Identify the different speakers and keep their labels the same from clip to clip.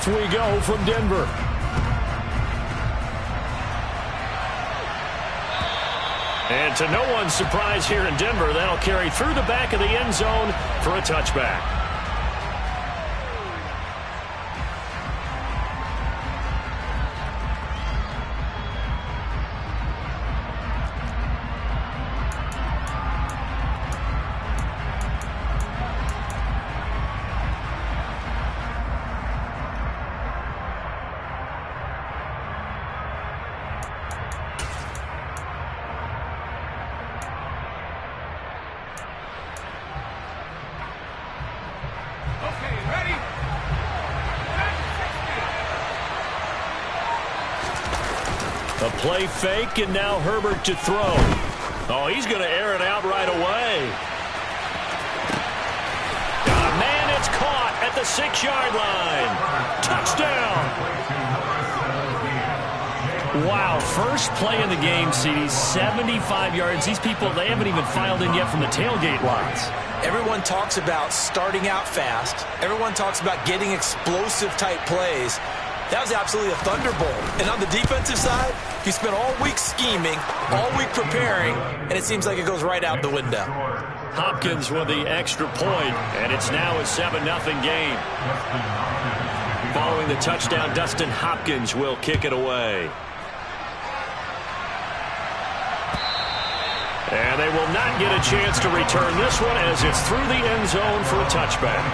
Speaker 1: Off we go from Denver. And to no one's surprise here in Denver, that'll carry through the back of the end zone for a touchback. A play fake, and now Herbert to throw. Oh, he's going to air it out right away. Man, it's caught at the 6-yard line. Touchdown. Wow, first play in the game, CD, 75 yards. These people, they haven't even filed in yet from the tailgate lines.
Speaker 2: Everyone talks about starting out fast. Everyone talks about getting explosive-type plays. That was absolutely a thunderbolt. And on the defensive side, you spent all week scheming, all week preparing, and it seems like it goes right out the window.
Speaker 1: Hopkins with the extra point, and it's now a 7-0 game. Following the touchdown, Dustin Hopkins will kick it away. And they will not get a chance to return this one as it's through the end zone for a touchback.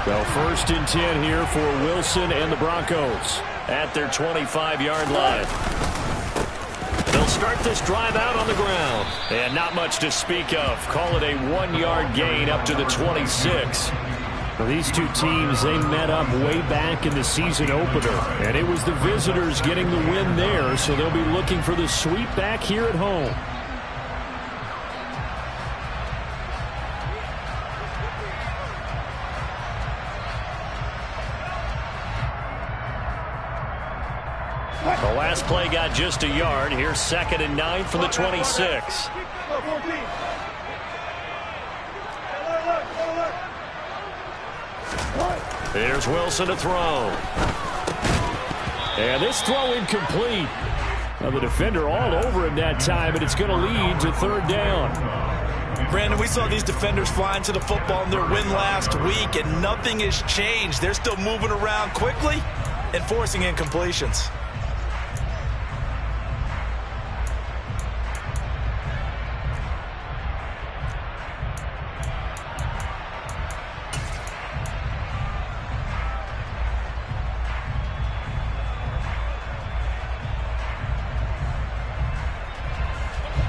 Speaker 1: So 1st and 10 here for Wilson and the Broncos at their 25-yard line. They'll start this drive out on the ground. And not much to speak of. Call it a 1-yard gain up to the 26. Well, these two teams, they met up way back in the season opener. And it was the visitors getting the win there, so they'll be looking for the sweep back here at home. The last play got just a yard. Here's 2nd and 9 from the 26. Here's Wilson to throw. And this throw incomplete. Well, the defender all over him that time, but it's going to lead to 3rd down.
Speaker 2: Brandon, we saw these defenders flying to the football in their win last week, and nothing has changed. They're still moving around quickly and forcing incompletions.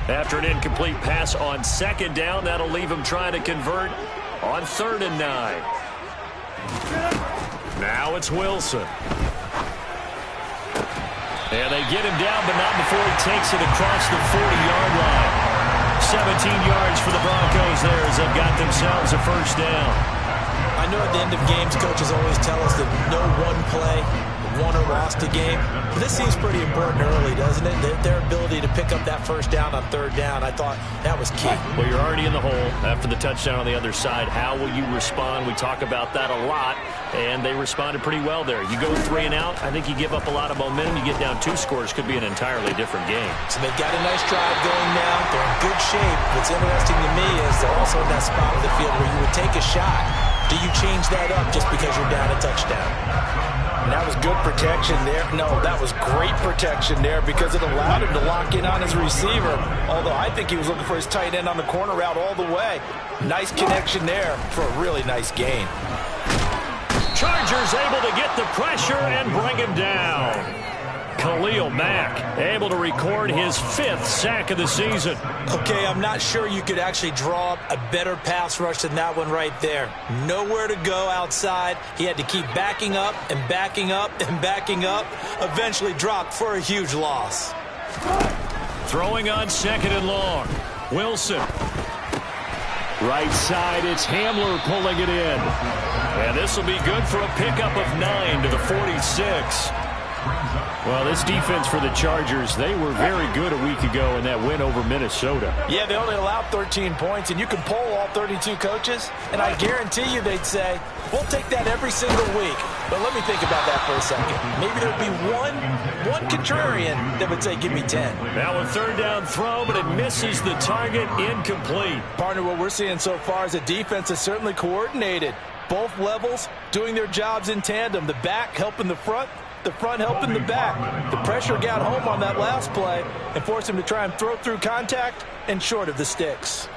Speaker 1: After an incomplete pass on 2nd down, that'll leave him trying to convert on 3rd and 9. Now it's Wilson. And they get him down, but not before he takes it across the 40-yard line. 17 yards for the Broncos there as they've got themselves a 1st down.
Speaker 2: I know at the end of games, coaches always tell us that no one play won or lost a game. But this seems pretty important early, doesn't it? Their ability to pick up that 1st down on 3rd down, I thought that was key.
Speaker 1: Well, you're already in the hole after the touchdown on the other side. How will you respond? We talk about that a lot, and they responded pretty well there. You go 3 and out, I think you give up a lot of momentum. You get down 2 scores, could be an entirely different game.
Speaker 2: So they've got a nice drive going now. They're in good shape. What's interesting to me is they're also in that spot of the field where you would take a shot. Do you change that up just because you're down a touchdown?
Speaker 3: And that was good protection there. No, that was great protection there because it allowed him to lock in on his receiver. Although I think he was looking for his tight end on the corner route all the way. Nice connection there for a really nice gain.
Speaker 1: Chargers able to get the pressure and bring him down. Khalil Mack able to record his 5th sack of the season.
Speaker 2: Okay, I'm not sure you could actually draw up a better pass rush than that one right there. Nowhere to go outside. He had to keep backing up and backing up and backing up. Eventually dropped for a huge loss.
Speaker 1: Throwing on 2nd and long. Wilson. Right side, it's Hamler pulling it in. And this will be good for a pickup of 9 to the 46. Well, this defense for the Chargers, they were very good a week ago in that win over Minnesota.
Speaker 3: Yeah, they only allowed 13 points, and you can poll all 32 coaches, and I guarantee you they'd say, we'll take that every single week. But let me think about that for a second. Maybe there'd be one contrarian that would say, give me 10.
Speaker 1: Now a third down throw, but it misses the target, incomplete.
Speaker 3: Partner, what we're seeing so far is the defense is certainly coordinated. Both levels doing their jobs in tandem. The back helping the front helping the back. The pressure got home on that last play and forced him to try and throw through contact and short of the sticks.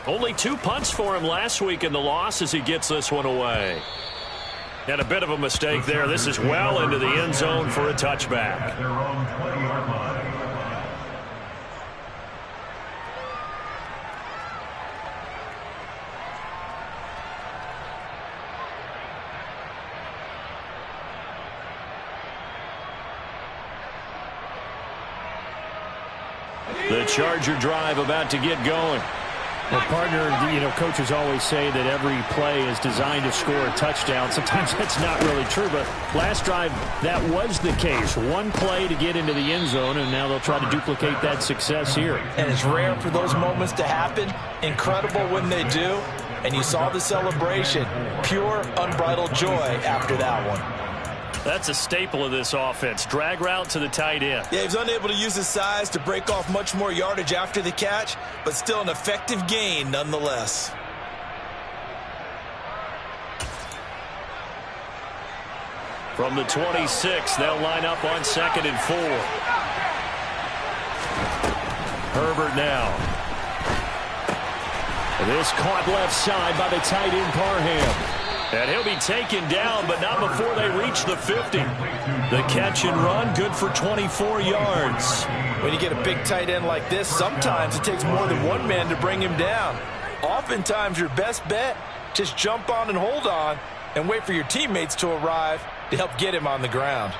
Speaker 1: Only 2 punts for him last week in the loss as he gets this one away. And a bit of a mistake there. This is well into the end zone for a touchback. The Charger drive about to get going.
Speaker 4: Well, partner, coaches always say that every play is designed to score a touchdown. Sometimes that's not really true, but last drive, that was the case. One play to get into the end zone, and now they'll try to duplicate that success here.
Speaker 3: And it's rare for those moments to happen. Incredible when they do. And you saw the celebration. Pure, unbridled joy after that one.
Speaker 1: That's a staple of this offense. Drag route to the tight end.
Speaker 2: Yeah, he was unable to use his size to break off much more yardage after the catch, but still an effective gain nonetheless.
Speaker 1: From the 26, they'll line up on 2nd and 4. Herbert now. This caught left side by the tight end Parham. And he'll be taken down, but not before they reach the 50. The catch and run, good for 24 yards.
Speaker 3: When you get a big tight end like this, sometimes it takes more than one man to bring him down. Oftentimes, your best bet, just jump on and hold on and wait for your teammates to arrive to help get him on the ground.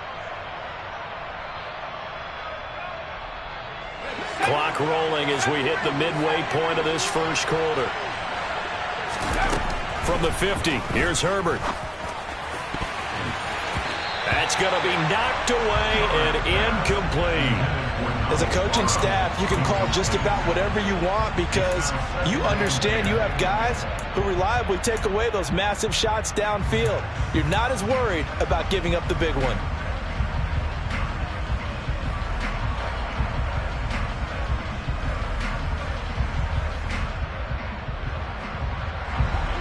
Speaker 1: Clock rolling as we hit the midway point of this first quarter. From the 50, here's Herbert. That's going to be knocked away and incomplete.
Speaker 3: As a coaching staff, you can call just about whatever you want because you understand you have guys who reliably take away those massive shots downfield. You're not as worried about giving up the big one.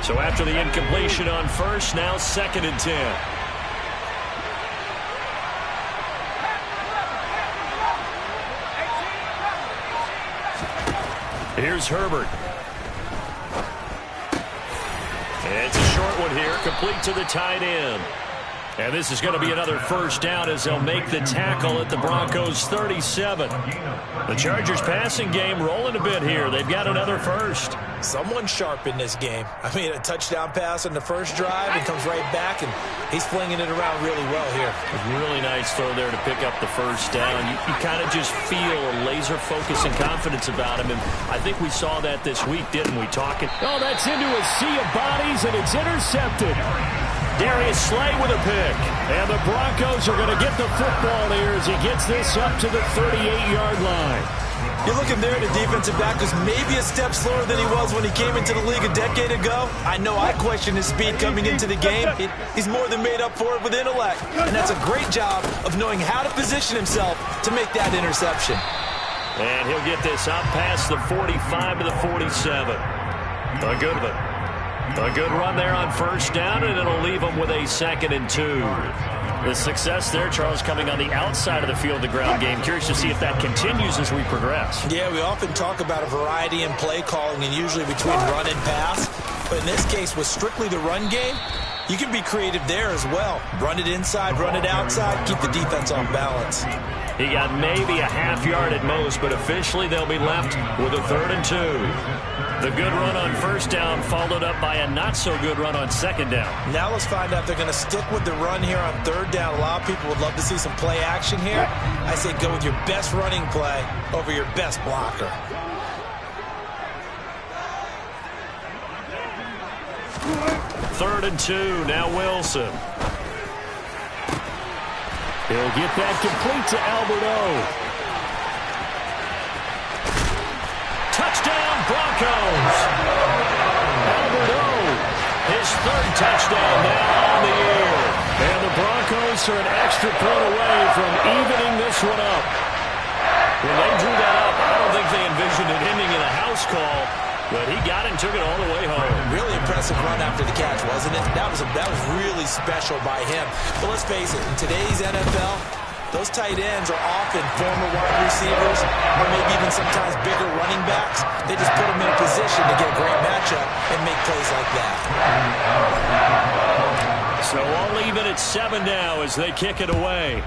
Speaker 1: So after the incompletion on first, now 2nd and 10. Here's Herbert. It's a short one here, complete to the tight end. And this is going to be another first down as they'll make the tackle at the Broncos' 37. The Chargers passing game rolling a bit here. They've got another first.
Speaker 2: Someone sharp in this game. I mean, a touchdown pass on the first drive and comes right back, and he's flinging it around really well here.
Speaker 1: A really nice throw there to pick up the first down. You kind of just feel a laser focus and confidence about him, and I think we saw that this week, didn't we?
Speaker 4: Oh, that's into a sea of bodies, and it's intercepted.
Speaker 1: Darius Slay with a pick.
Speaker 4: And the Broncos are going to get the football here as he gets this up to the 38-yard line.
Speaker 2: You're looking there at a defensive back who's maybe a step slower than he was when he came into the league a decade ago. I know I questioned his speed coming into the game. He's more than made up for it with intellect. And that's a great job of knowing how to position himself to make that interception.
Speaker 1: And he'll get this up past the 45 to the 47. A good one. A good run there on first down, and it'll leave them with a 2nd and 2. The success there, Charles, coming on the outside of the field, the ground game. Curious to see if that continues as we progress.
Speaker 2: Yeah, we often talk about a variety in play calling and usually between run and pass. But in this case, with strictly the run game, you can be creative there as well. Run it inside, run it outside, keep the defense off balance.
Speaker 1: He got maybe a half yard at most, but officially they'll be left with a 3rd and 2. The good run on first down followed up by a not-so-good run on second down.
Speaker 2: Now let's find out if they're going to stick with the run here on 3rd down. A lot of people would love to see some play action here. I say go with your best running play over your best blocker.
Speaker 1: 3rd and 2. Now Wilson.
Speaker 4: He'll get that complete to Alberto.
Speaker 1: Touchdown, Broncos. Alberto, his 3rd touchdown now on the year.
Speaker 4: And the Broncos are an extra point away from evening this one up.
Speaker 1: When they drew that up, I don't think they envisioned it ending in a house call, but he got it and took it all the way home.
Speaker 2: Really impressive run after the catch, wasn't it? That was really special by him. But let's face it, in today's NFL, those tight ends are often former wide receivers or maybe even sometimes bigger running backs. They just put them in a position to get a great matchup and make plays like that.
Speaker 1: So I'll leave it at 7 now as they kick it away.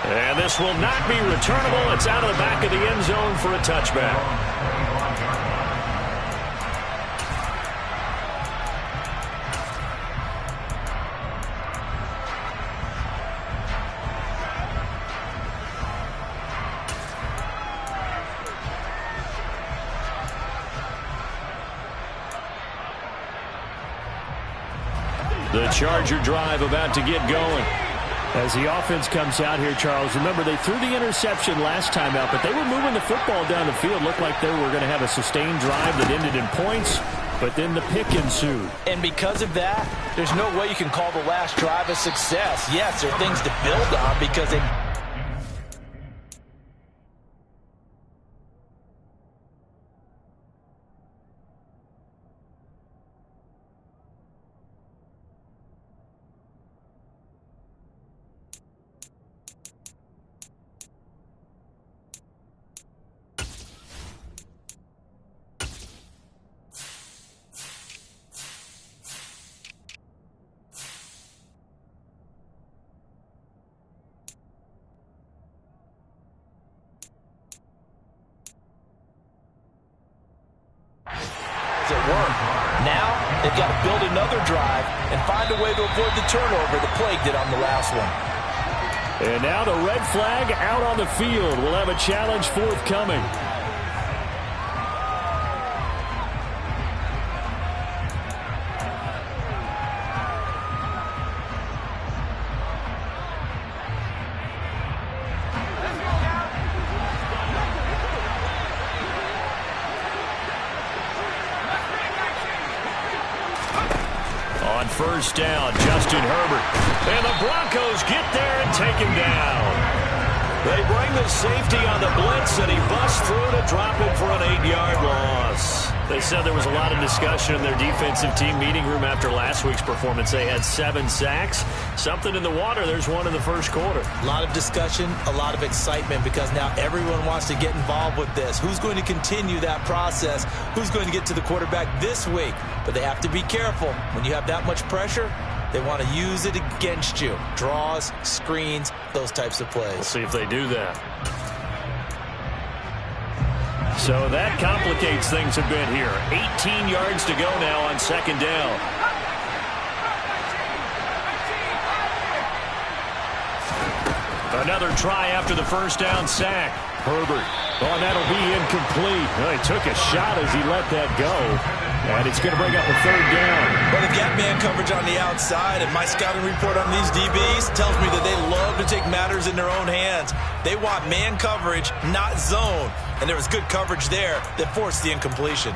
Speaker 1: And this will not be returnable. It's out of the back of the end zone for a touchback. The Charger drive about to get going.
Speaker 4: As the offense comes out here, Charles, remember they threw the interception last time out, but they were moving the football down the field. Looked like they were going to have a sustained drive that ended in points, but then the pick ensued.
Speaker 3: And because of that, there's no way you can call the last drive a success. Yes, there are things to build on because they... at work. Now they've got to build another drive and find a way to avoid the turnover the plague did on the last one.
Speaker 4: And now the red flag out on the field. We'll have a challenge forthcoming.
Speaker 1: First down, Justin Herbert. And the Broncos get there and take him down. They bring the safety on the blitz, and he busts through to drop it for an 8-yard loss. They said there was a lot of discussion in their defensive team meeting room after last week's performance. They had 7 sacks. Something in the water. There's one in the first quarter.
Speaker 2: A lot of discussion, a lot of excitement because now everyone wants to get involved with this. Who's going to continue that process? Who's going to get to the quarterback this week? But they have to be careful. When you have that much pressure, they want to use it against you. Draws, screens, those types of plays.
Speaker 1: We'll see if they do that. So that complicates things a bit here. 18 yards to go now on second down. Another try after the first down sack.
Speaker 4: Herbert. Oh, and that'll be incomplete. Well, he took a shot as he let that go. And it's going to bring up a third down.
Speaker 2: Well, they've got man coverage on the outside, and my scouting report on these DBs tells me that they love to take matters in their own hands. They want man coverage, not zone. And there was good coverage there that forced the incompletion.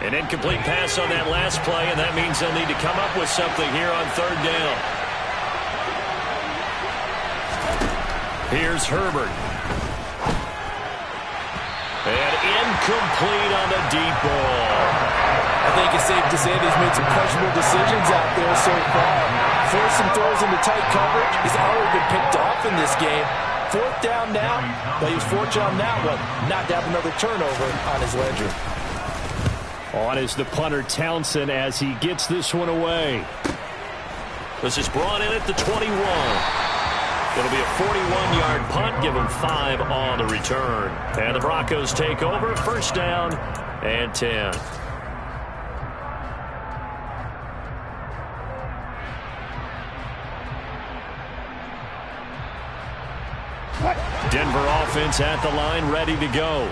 Speaker 1: An incomplete pass on that last play, and that means they'll need to come up with something here on third down. Here's Herbert. And incomplete on the deep ball.
Speaker 3: I think it's safe to say that he's made some questionable decisions out there so far. Forced some throws into tight coverage. He's already been picked off in this game. Fourth down now, but he was fortunate on that one not to have another turnover on his ledger.
Speaker 4: On is the punter Townsend as he gets this one away.
Speaker 1: This is brought in at the 21. It'll be a 41-yard punt. Give them 5 on the return. And the Broncos take over. First down and 10. Denver offense at the line, ready to go.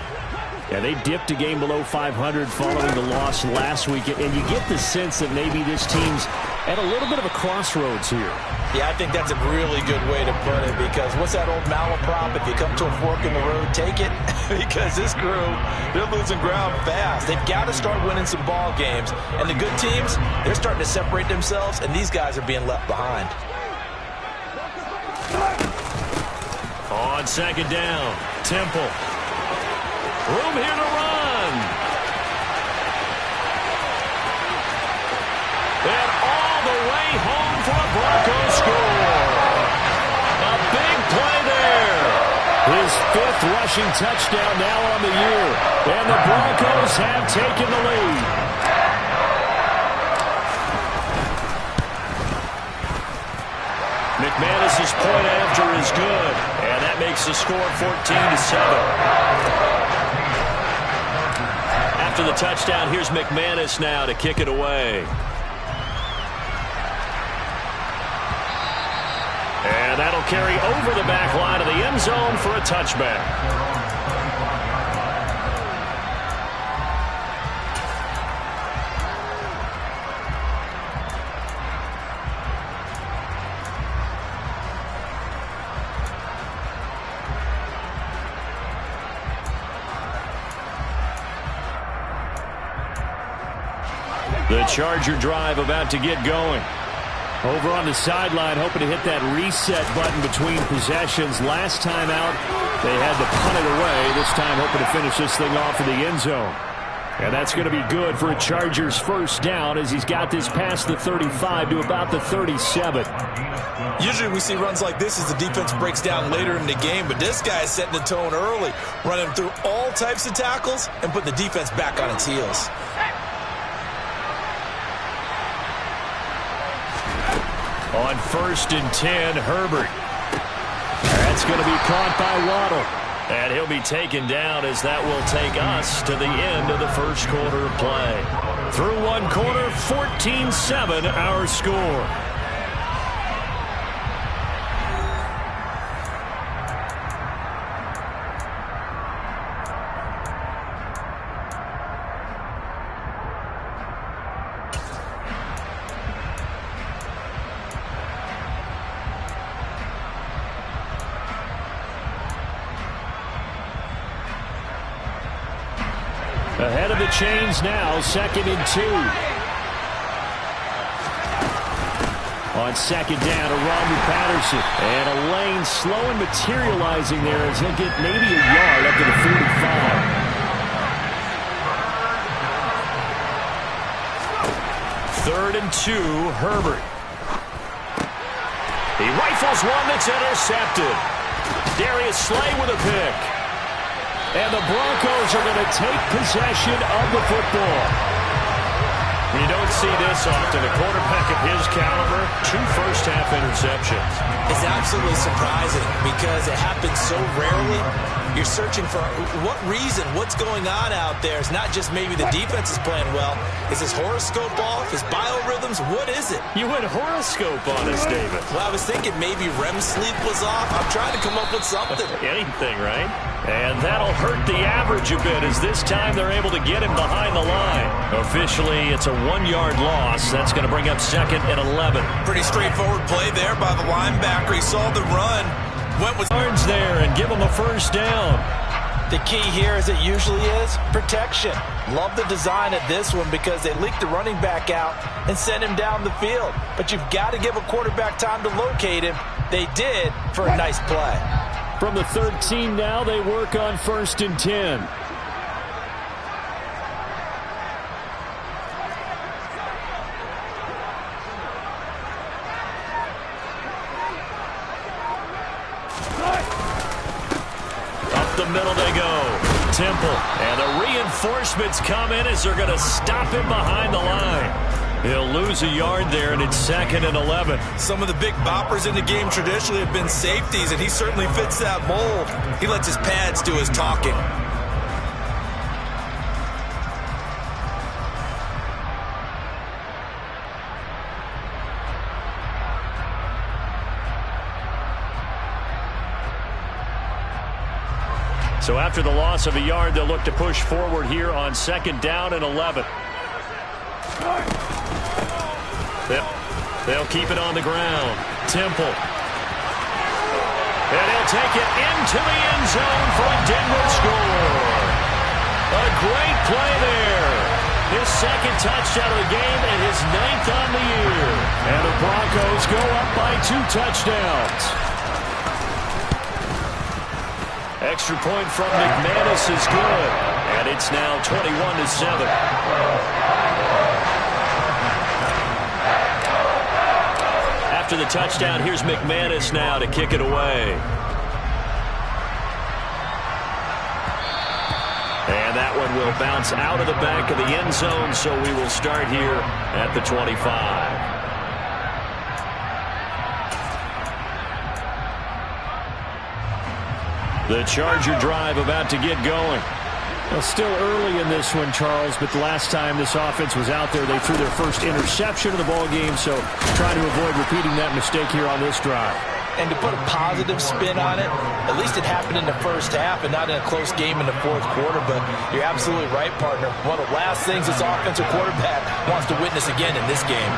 Speaker 4: Yeah, they dipped a game below 500 following the loss last week, and you get the sense that maybe this team's at a little bit of a crossroads here.
Speaker 3: Yeah, I think that's a really good way to put it, because what's that old malaprop? If you come to a fork in the road, take it. Because this crew, they're losing ground fast. They've got to start winning some ball games. And the good teams, they're starting to separate themselves, and these guys are being left behind.
Speaker 1: On second down, Temple. Room here to run. And all the way home for a Broncos score. A big play there. His 5th rushing touchdown now on the year. And the Broncos have taken the lead. McManus's point after is good. And that makes the score 14-7. After the touchdown, here's McManus now to kick it away. And that'll carry over the back line of the end zone for a touchback. The Charger drive about to get going. Over on the sideline, hoping to hit that reset button between possessions. Last time out, they had to punt it away. This time, hoping to finish this thing off in the end zone. And that's going to be good for a Chargers first down, as he's got this past the 35 to about the 37.
Speaker 2: Usually we see runs like this as the defense breaks down later in the game, but this guy is setting the tone early, running through all types of tackles and putting the defense back on its heels.
Speaker 1: On 1st and 10, Herbert. That's going to be caught by Waddle. And he'll be taken down, as that will take us to the end of the first quarter of play. Through one quarter, 14-7 our score.
Speaker 4: Ahead of the chains now, 2nd and 2. On 2nd down, to Rodney Patterson. And a lane slow and materializing there as he'll get maybe a yard up to the 45. 3rd and 2, Herbert. He rifles one that's intercepted. Darius Slay with a pick. And the Broncos are going to take possession of the football.
Speaker 1: You don't see this often. A quarterback of his caliber, 2 first-half interceptions.
Speaker 2: It's absolutely surprising because it happens so rarely. You're searching for what reason, what's going on out there. It's not just maybe the defense is playing well. Is his horoscope off? His biorhythms? What is it?
Speaker 1: You went horoscope on us, David.
Speaker 2: Well, I was thinking maybe REM sleep was off. I'm trying to come up with something.
Speaker 1: Anything, right? And that'll hurt the average a bit, as this time they're able to get him behind the line. Officially, it's a 1-yard loss. That's going to bring up 2nd and 11.
Speaker 2: Pretty straightforward play there by the linebacker. He saw the run. Went with
Speaker 1: yards there and give him a first down.
Speaker 3: The key here, as it usually is, protection. Love the design of this one because they leaked the running back out and sent him down the field. But you've got to give a quarterback time to locate him. They did for a nice play.
Speaker 4: From the 13 now, they work on 1st and 10.
Speaker 1: Up the middle they go. Temple. And the reinforcements come in as they're going to stop him behind the line. He'll lose a yard there, and it's 2nd and 11.
Speaker 2: Some of the big boppers in the game traditionally have been safeties, and he certainly fits that mold. He lets his pads do his talking.
Speaker 1: So after the loss of a yard, they'll look to push forward here on 2nd down and 11. They'll keep it on the ground. Temple. And he'll take it into the end zone for a Denver score. A great play there. His 2nd touchdown of the game and his 9th on the year. And the Broncos go up by 2 touchdowns. Extra point from McManus is good. And it's now 21-7. After the touchdown, here's McManus now to kick it away. And that one will bounce out of the back of the end zone, so we will start here at the 25. The Charger drive about to get going.
Speaker 4: Well, still early in this one, Charles, but the last time this offense was out there, they threw their first interception of the ball game, so trying to avoid repeating that mistake here on this drive.
Speaker 3: And to put a positive spin on it, at least it happened in the first half and not in a close game in the 4th quarter, but you're absolutely right, partner. One of the last things this offensive quarterback wants to witness again in this game.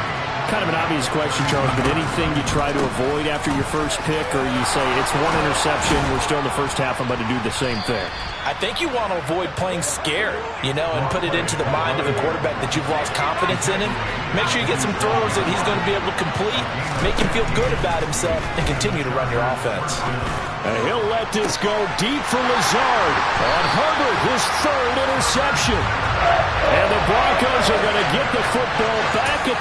Speaker 4: Kind of an obvious question, Charles, but anything you try to avoid after your first pick, or you say it's 1 interception, we're still in the first half, I'm about to do the same thing?
Speaker 3: I think you want to avoid playing scared, and put it into the mind of the quarterback that you've lost confidence in him. Make sure you get some throws that he's going to be able to complete, make him feel good about himself, and continue to run your offense.
Speaker 1: And he'll let this go deep for Lazard. On Herbert, his 3rd interception. And the Broncos are going to get the football back at